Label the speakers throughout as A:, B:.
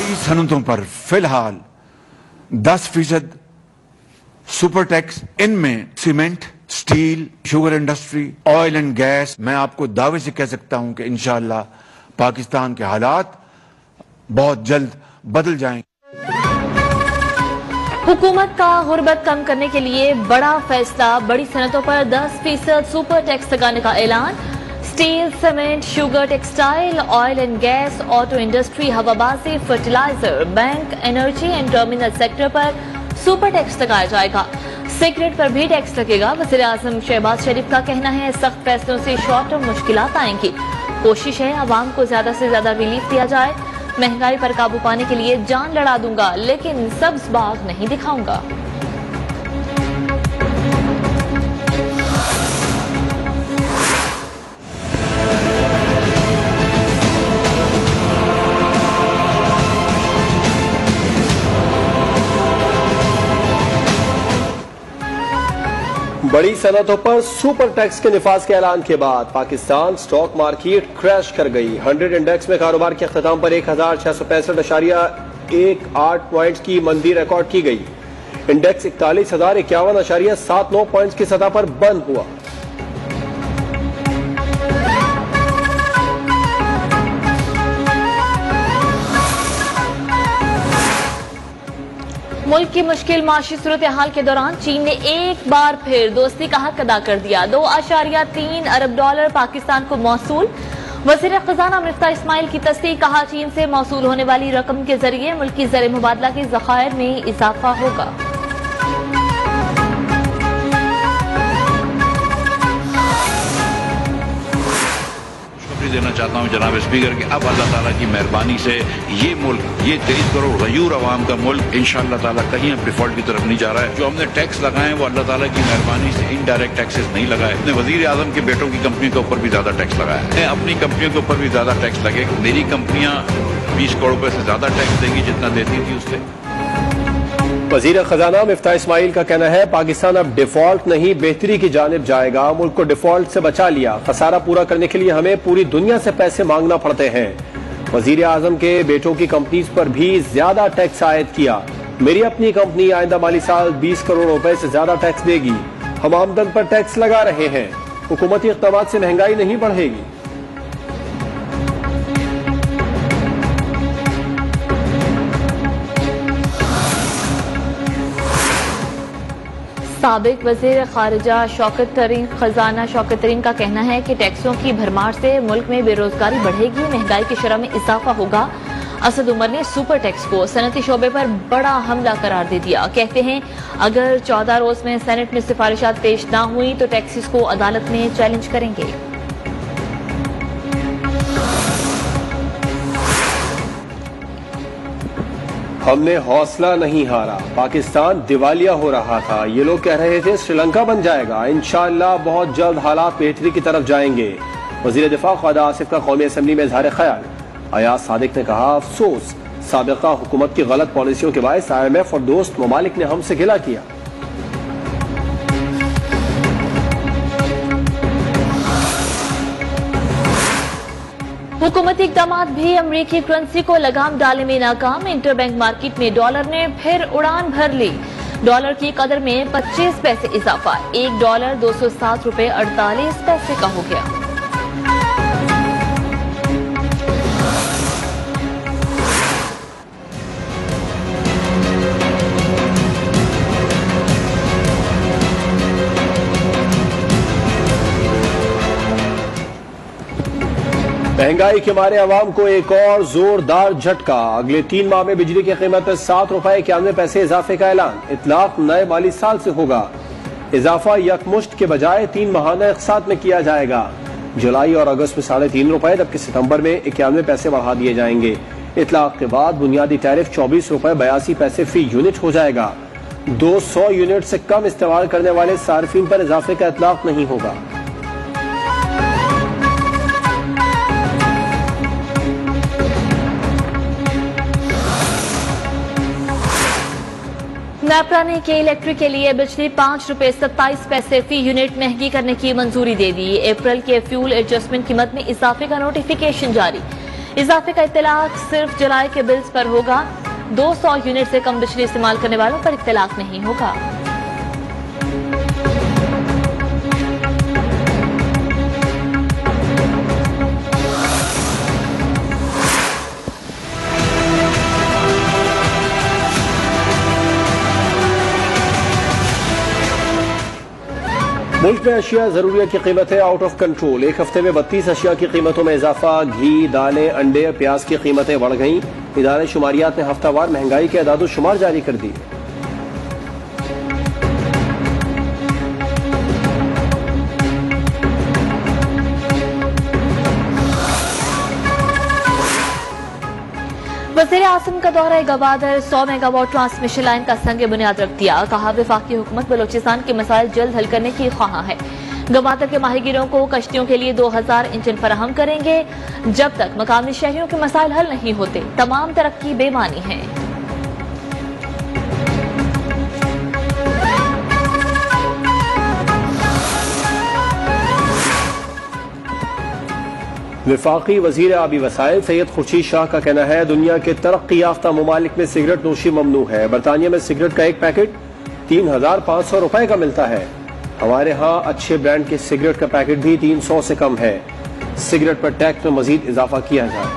A: बड़ी सनतों पर फिलहाल 10% सुपर टैक्स, इनमें cement, steel, sugar industry, oil and gas. मैं आपको दावे से कह सकता हूं कि इंशाअल्लाह पाकिस्तान के हालात बहुत जल्द बदल जाएंगे।
B: हुकूमत का गुर्बत कम करने के लिए बड़ा फैसला, बड़ी सनतों पर 10% सुपर टैक्स लगाने का ऐलान। Steel, cement, sugar, textile, oil and gas, auto industry, हवाबाजी, fertiliser, bank, energy and terminal sector पर सुपर टैक्स लगाया जाएगा। सिगरेट पर भी टैक्स लगेगा। वज़ीर आज़म शहबाज शरीफ का कहना है सख्त फैसलों से शॉर्ट टर्म मुश्किलात आएंगी। कोशिश है आवाम को ज्यादा से ज्यादा रिलीफ दिया जाए। महंगाई पर काबू पाने के लिए जान लड़ा दूंगा, लेकिन सब्ज बाग नहीं दिखाऊंगा।
C: बड़ी सनतों पर सुपर टैक्स के निफाज के ऐलान के बाद पाकिस्तान स्टॉक मार्केट क्रैश कर गई। 100 इंडेक्स में कारोबार के अख्ताम पर 1665.18 पॉइंट्स की मंदी रिकॉर्ड की गई। इंडेक्स 41,051.79 पॉइंट्स की सतह पर बंद हुआ।
B: मुल्क की मुश्किल माशी सूरत हाल के दौरान चीन ने एक बार फिर दोस्ती का हक अदा कर दिया। $2.3 अरब पाकिस्तान को मौसूल। वज़ीर खजाना मिफ्ता इस्माइल की तस्दीक, कहा चीन से मौसूल होने वाली रकम के जरिए मुल्क की ज़र मुबादला के ज़खायर में इजाफा होगा।
D: देना चाहता हूं जनाब स्पीकर कि अब अल्लाह ताला की मेहरबानी से ये मुल्क, ये 23 करोड़ गयूर अवाम का मुल्क इंशाअल्लाह ताला कहीं अब डिफॉल्ट की तरफ नहीं जा रहा है। जो हमने टैक्स लगाए वो अल्लाह ताला की मेहरबानी से इनडायरेक्ट टैक्सेस नहीं लगाए। अपने वजीर आजम के बेटों की कंपनी के ऊपर भी ज्यादा टैक्स लगाया है, अपनी कंपनियों के ऊपर भी ज्यादा टैक्स लगे। मेरी कंपनियां 20 करोड़ रुपए से ज्यादा टैक्स देगी जितना देती थी उससे।
C: वज़ीर खजाना मिफ्ता इस्माइल का कहना है पाकिस्तान अब डिफॉल्ट नहीं बेहतरी की जानिब जाएगा। मुल्क को डिफॉल्ट से बचा लिया। खसारा पूरा करने के लिए हमें पूरी दुनिया से पैसे मांगना पड़ते हैं। वज़ीर आजम के बेटों की कंपनीज पर भी ज्यादा टैक्स आयद किया। मेरी अपनी कंपनी आइंदा माली साल 20 करोड़ रुपए से ज्यादा टैक्स देगी। हम आमदन पर टैक्स लगा रहे हैं। हुकूमती इक़दामात से महंगाई नहीं बढ़ेगी।
B: साबिक वज़ीर खारिजा खजाना शौकत तरीन का कहना है कि टैक्सों की भरमार से मुल्क में बेरोजगारी बढ़ेगी, महंगाई की शरह में इजाफा होगा। असद उमर ने सुपर टैक्स को सनती शोबे पर बड़ा हमला करार दे दिया। कहते हैं अगर 14 रोज में सेनेट में सिफारिशात पेश ना हुई तो टैक्सेस को अदालत में चैलेंज करेंगे।
C: हमने हौसला नहीं हारा। पाकिस्तान दिवालिया हो रहा था। ये लोग कह रहे थे श्रीलंका बन जाएगा। इंशाअल्लाह बहुत जल्द हालात बेहतरी की तरफ जाएंगे। वज़ीर दिफा ख्वाजा आसिफ का कौमी असम्बली में इजहार ख्याल। अयाज सादिक ने कहा अफसोस, साबिका हुकूमत की गलत पॉलिसियों के बायस IMF और दोस्त ममालिक ने हमसे गिला किया।
B: हुकूमती इक़दामात भी अमरीकी करेंसी को लगाम डालने में नाकाम। इंटरबैंक मार्केट में डॉलर ने फिर उड़ान भर ली। डॉलर की कदर में 25 पैसे इजाफा। $1 $207.48 का हो गया।
C: महंगाई के मारे अवाम को एक और जोरदार झटका। अगले 3 माह में बिजली की कीमत में ₹7.91 इजाफे का ऐलान। इतलाक नए माली साल से होगा। इजाफा यकमुश्त के बजाय 3 माहाना इक़सात में किया जाएगा। जुलाई और अगस्त में ₹3.5 जबकि सितंबर में 91 पैसे बढ़ा दिए जाएंगे। इतलाक के बाद बुनियादी टैरिफ ₹24.82 फी यूनिट हो जाएगा। 200 यूनिट से कम इस्तेमाल करने वाले सार्फिन पर इजाफे का इतलाक नहीं होगा।
B: नेपरा ने के इलेक्ट्रिक के लिए बिजली ₹5.27 फी यूनिट महंगी करने की मंजूरी दे दी। अप्रैल के फ्यूल एडजस्टमेंट कीमत में इजाफे का नोटिफिकेशन जारी। इजाफे का इत्तलाक सिर्फ जुलाई के बिल्स पर होगा। 200 यूनिट से कम बिजली इस्तेमाल करने वालों पर इत्तलाक नहीं होगा।
C: मुल्क में अशिया जरूरिया की कीमतें आउट ऑफ कंट्रोल। एक हफ्ते में 32 अशिया की कीमतों में इजाफा। घी, दालें, अंडे, प्याज की कीमतें बढ़ गईं। इदारे शुमारियात ने हफ्तावार महंगाई के अदाद शुमार जारी कर दिए।
B: वज़ीर आज़म का दौरा गवादर 100 मेगावाट ट्रांसमिशन लाइन का संग बुनियाद रख दिया। कहा वफाकी हुकूमत बलोचिस्तान के मसाइल जल्द हल करने की ख्वाह है। गवादर के माहिगिरों को कश्तियों के लिए 2000 इंजन फराहम करेंगे। जब तक मकामी शहरियों के मसाइल हल नहीं होते तमाम तरक्की बेमानी है।
C: वफाकी वजीर आबी वसाइल सैयद खुर्शीद शाह का कहना है दुनिया के तरक्की याफ्ता ममालिक में सिगरेट नोशी ममनू है। बरतानिया में सिगरेट का एक पैकेट 3500 रुपए का मिलता है। हमारे यहाँ अच्छे ब्रांड के सिगरेट का पैकेट भी 300 से कम है। सिगरेट पर टैक्स में मजीद इजाफा किया जाए।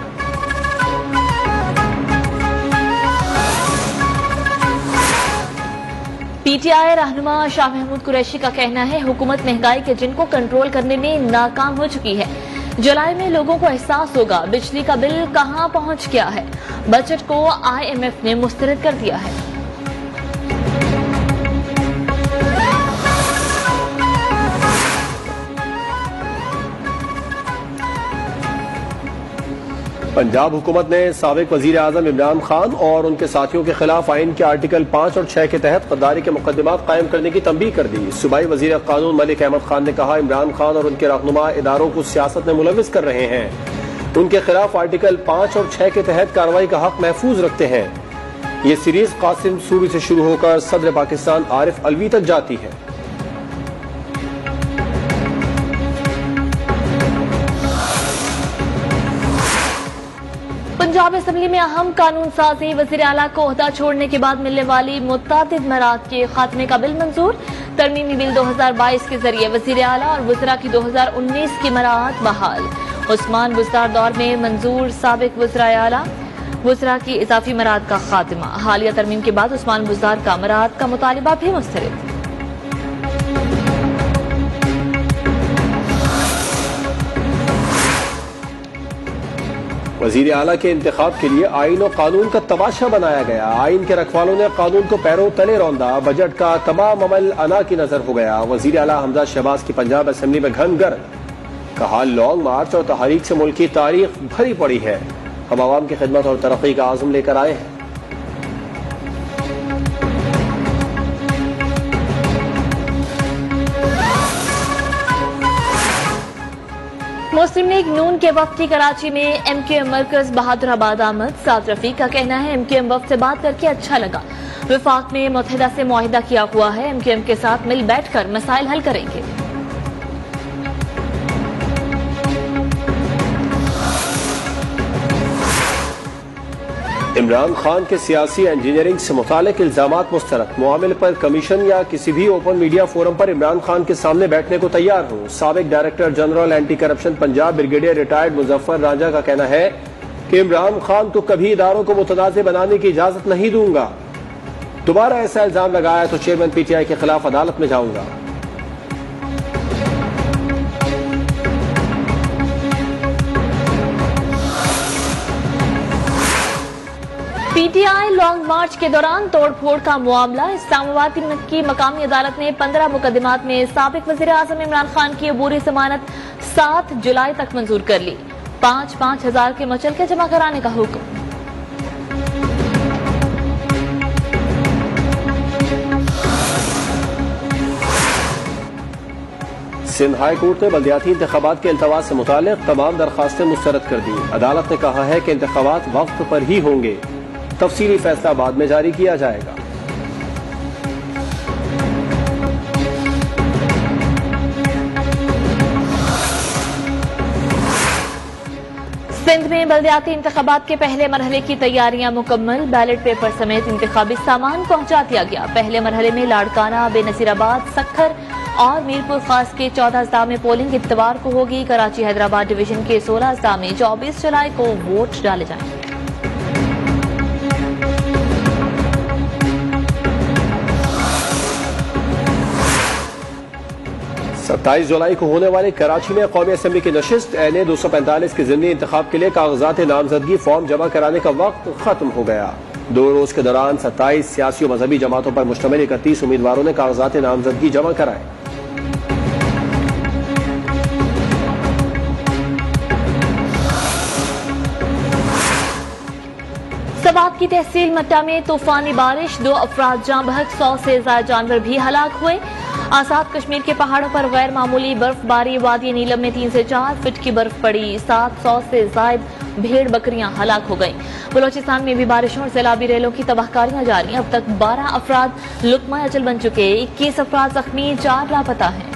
B: पीटीआई रहनुमा शाह महमूद कुरैशी का कहना है हुकूमत महंगाई के जिनको कंट्रोल करने में नाकाम हो चुकी है। जुलाई में लोगों को एहसास होगा बिजली का बिल कहां पहुंच गया है। बजट को IMF ने मुस्तरद कर दिया है।
C: पंजाब हुकूमत ने साबिक वजीर आजम इमरान खान और उनके साथियों के खिलाफ आइन के आर्टिकल 5 और 6 के तहत गद्दारी के मुकदमात कायम करने की तंबीह कर दी। सूबाई वजीर कानून मलिक अहमद खान ने कहा इमरान खान और उनके रहनुमा इदारों को सियासत में मुलविस कर रहे हैं। उनके खिलाफ आर्टिकल 5 और 6 के तहत कार्रवाई का हक महफूज रखते हैं। ये सीरीज कासिम सूरी से शुरू होकर सदर पाकिस्तान आरिफ अलवी तक जाती है।
B: पंजाब असम्बली में अहम कानून साजी। वज़ीर आला को ओहदा छोड़ने के बाद मिलने वाली मुतादिद मराद के खात्मे का बिल मंजूर। तरमीमी बिल 2022 के जरिए वज़ीर आला और वज़रा की 2019 की मराद बहाल। उस्मान बुज़दार दौर में मंजूर साबिक वज़रा आला वज़रा की इजाफी मराद का खात्मा। हालिया तरमीम के बाद उस्मान बुज़दार का मराद का मुतालिबा भी मुस्तरद।
C: वजीर आला के इंतखाब के लिए आइन और कानून का तमाशा बनाया गया। आइन के रखवालों ने कानून को पैरों तले रौंदा। बजट का तमाम अमल अना की नजर हो गया। वजीर आला हमजा शहबाज की पंजाब असेंबली में घन गर्द। कहा लॉन्ग मार्च और तहरीक से मुल्क की तारीख भरी पड़ी है। हम आवाम की खिदमत और तरक्की का आज़म लेकर आए हैं।
B: मुस्लिम लीग नून के वफ्द की कराची में MQM मरकज बहादुराबाद आमद। साद रफीक का कहना है MQM वफ्द से बात करके अच्छा लगा। वफाक में मुत्तहिदा से मुआहिदा किया हुआ है। MQM के साथ मिल बैठकर मसाइल हल करेंगे।
C: इमरान खान के सियासी इंजीनियरिंग से मुतालिक इल्जामात मुस्तरद। मामले पर कमीशन या किसी भी ओपन मीडिया फोरम पर इमरान खान के सामने बैठने को तैयार हूँ। साबिक director general anti corruption Punjab brigadier retired Muzaffar Raja का कहना है कि इमरान खान को कभी इदारों को मुतनाज़ बनाने की इजाजत नहीं दूंगा। दोबारा ऐसा इल्जाम लगाया तो चेयरमैन PTI के खिलाफ अदालत में जाऊंगा।
B: PTI लॉन्ग मार्च के दौरान तोड़फोड़ का मामला। इस्लामाबाद की मकामी अदालत ने 15 मुकदमात में साबिक वज़ीर आज़म इमरान खान की अबूरी जमानत 7 जुलाई तक मंजूर कर ली। 5-5 हजार के मचलके जमा कराने का हुक्म।
C: सिंध हाई कोर्ट ने बल्दियाती इंतखाबात के इल्तवा से मुतालिक तमाम दरखास्तें मुस्तरद कर दी। अदालत ने कहा है कि इंतखाबात वक्त पर ही होंगे। तफसीली फैसला बाद में जारी किया जाएगा।
B: सिंध में बल्दियाती इंतखाबात के पहले मरहले की तैयारियां मुकम्मल। बैलेट पेपर समेत इंतखाबी सामान पहुंचा दिया गया। पहले मरहले में लाड़काना, बेनसीराबाद, सक्खर और मीरपुर खास के 14 अजला में पोलिंग इतवार को होगी। कराची हैदराबाद डिवीजन के 16 अजला में 24 जुलाई को वोट डाले जाएंगे।
C: 27 जुलाई को होने वाली कराची में कौमी असम्बली की नशिस्त NA 245 के ज़िमनी इंतखाब के लिए कागजात नामजदगी फॉर्म जमा कराने का वक्त खत्म हो गया। 2 रोज के दौरान 27 सियासी और मजहबी जमातों पर मुश्तमिल 31 उम्मीदवारों ने कागजात नामजदगी जमा कराए।
B: सवात की तहसील मट्टा में तूफानी बारिश, 2 अफराद जान बहक, 100 से ज्यादा जानवर भी हलाक हुए। आजाद कश्मीर के पहाड़ों पर गैर मामूली बर्फबारी, वादी नीलम में 3 से 4 फीट की बर्फ पड़ी। 700 से ज्यादा भेड़ बकरियां हलाक हो गईं। बलोचिस्तान में भी बारिशों और सैलाबी रेलों की तबाहकारियां जारी। अब तक 12 अफराद लुकमा अजल बन चुके, 21 अफराद जख्मी, 4 लापता हैं।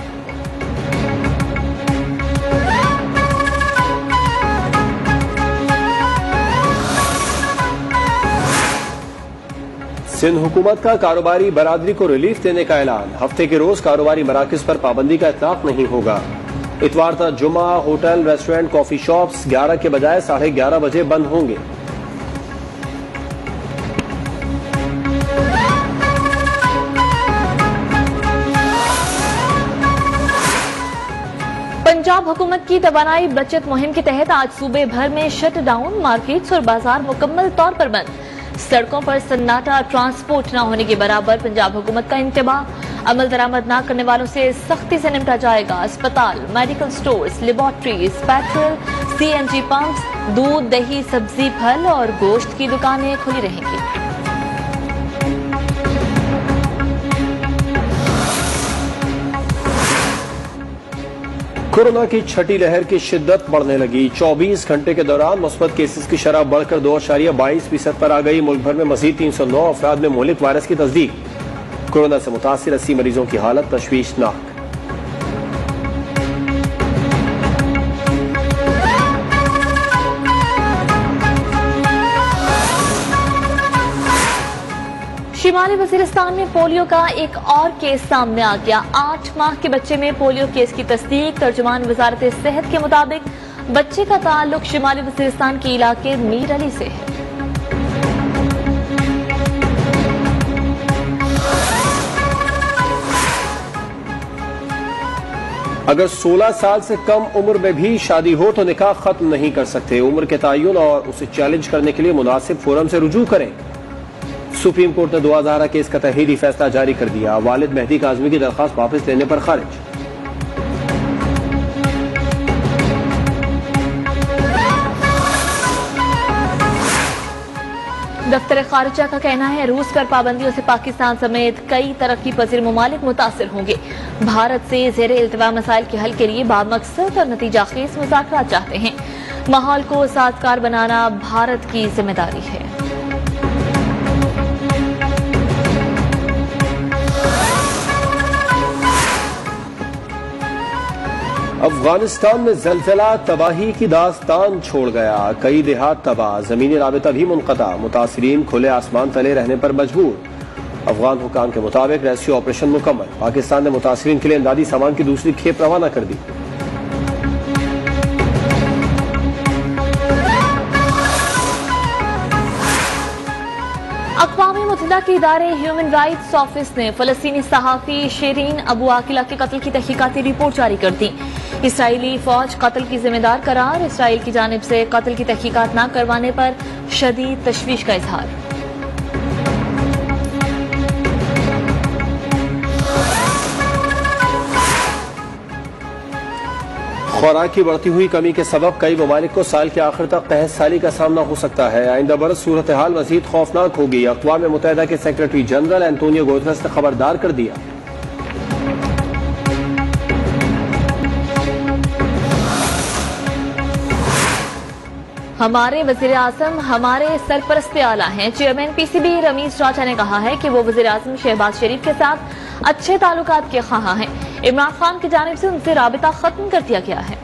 C: सिंध हुकूमत का कारोबारी बरादरी को रिलीफ देने का ऐलान। हफ्ते के रोज कारोबारी मराकज पर पाबंदी का इतलाक नहीं होगा। इतवार तक जुमा, होटल, रेस्टोरेंट, कॉफी शॉप्स 11 के बजाय 11:30 बजे बंद होंगे।
B: पंजाब हुकूमत की तवानाई बचत मुहिम के तहत आज सूबे भर में शट डाउन, मार्केट्स और बाजार मुकम्मल तौर पर बंद। सड़कों पर सन्नाटा, ट्रांसपोर्ट न होने के बराबर। पंजाब हुकूमत का इंतबाह, अमल दरामद न करने वालों से सख्ती से निपटा जाएगा। अस्पताल, medical stores, laboratories, petrol, CNG pumps, दूध, दही, सब्जी, फल और गोश्त की दुकानें खुली रहेंगी।
C: कोरोना की छठी लहर की शिद्दत बढ़ने लगी। 24 घंटे के दौरान मुस्बत केसेस की शरह बढ़कर 2.22% पर आ गई। मुल्क भर में मजीद 309 अफराद में मोहलिक वायरस की तस्दीक। कोरोना से मुतासिर 80 मरीजों की हालत तशवीशनाक।
B: शिमाली वजीरिस्तान में पोलियो का एक और केस सामने आ गया। 8 माह के बच्चे में पोलियो केस की तस्दीक। तर्जुमान वजारत सेहत के मुताबिक बच्चे का ताल्लुक शिमाली वजीरिस्तान के इलाके मीर अली से है।
C: अगर 16 साल से कम उम्र में भी शादी हो तो निकाह खत्म नहीं कर सकते। उम्र के तयन और उसे चैलेंज करने के लिए मुनासिब फोरम से रुजू करें। सुप्रीम कोर्ट ने 2000 केस का तहरीरी फैसला जारी कर दिया। वालिद मेहदी काज़मी की दरख्वास्त वापस लेने पर खारिज।
B: दफ्तर खारिजा का कहना है रूस पर पाबंदियों से पाकिस्तान समेत कई तरक्की पजीर ममालिक मुतासिर होंगे। भारत से ज़ेरे इल्तवा मसाइल के हल के लिए बामकसद और नतीजा खेज मुज़ाकरात चाहते हैं। माहौल को साजगार बनाना भारत की जिम्मेदारी है।
C: अफगानिस्तान में ज़लज़ला तबाही की दास्तान छोड़ गया। कई देहात तबाह, जमीनी राबिता भी मुनक़ता। मुतासिरीन खुले आसमान तले रहने पर मजबूर। अफगान हुकाम के मुताबिक रेस्क्यू ऑपरेशन मुकम्मल। पाकिस्तान ने मुतासिरीन के लिए इमदादी सामान की दूसरी खेप रवाना कर दी।
B: अक़वाम मुत्तहिदा के इदारे ह्यूमन राइट्स ऑफिस ने फ़लस्तीनी सहाफ़ी शिरीन अबू आकिला के कत्ल की तहकीकाती रिपोर्ट जारी कर दी। इसराइली फौज कत्ल की जिम्मेदार करार। इसराइल की जानिब से कत्ल की तहकीकात न करवाने पर शदीद तशवीश का इजहार।
C: खुराक की बढ़ती हुई कमी के सबब कई ममालिक को साल के आखिर तक कहत साली का सामना हो सकता है। आइंदा बरस सूरत हाल मजीद खौफनाक होगी। अक़वाम मुत्तहिदा के सेक्रेटरी जनरल एंटोनियो गुतेरेस ने खबरदार कर दिया।
B: हमारे वज़ीर आज़म हमारे सरपरस्त आला हैं। चेयरमैन PCB रमीज राजा ने कहा है कि वो वज़ीर आज़म शहबाज शरीफ के साथ अच्छे ताल्लुकात के ख़्वाह हैं। इमरान खान की जानिब से उनसे राबिता खत्म कर दिया गया है।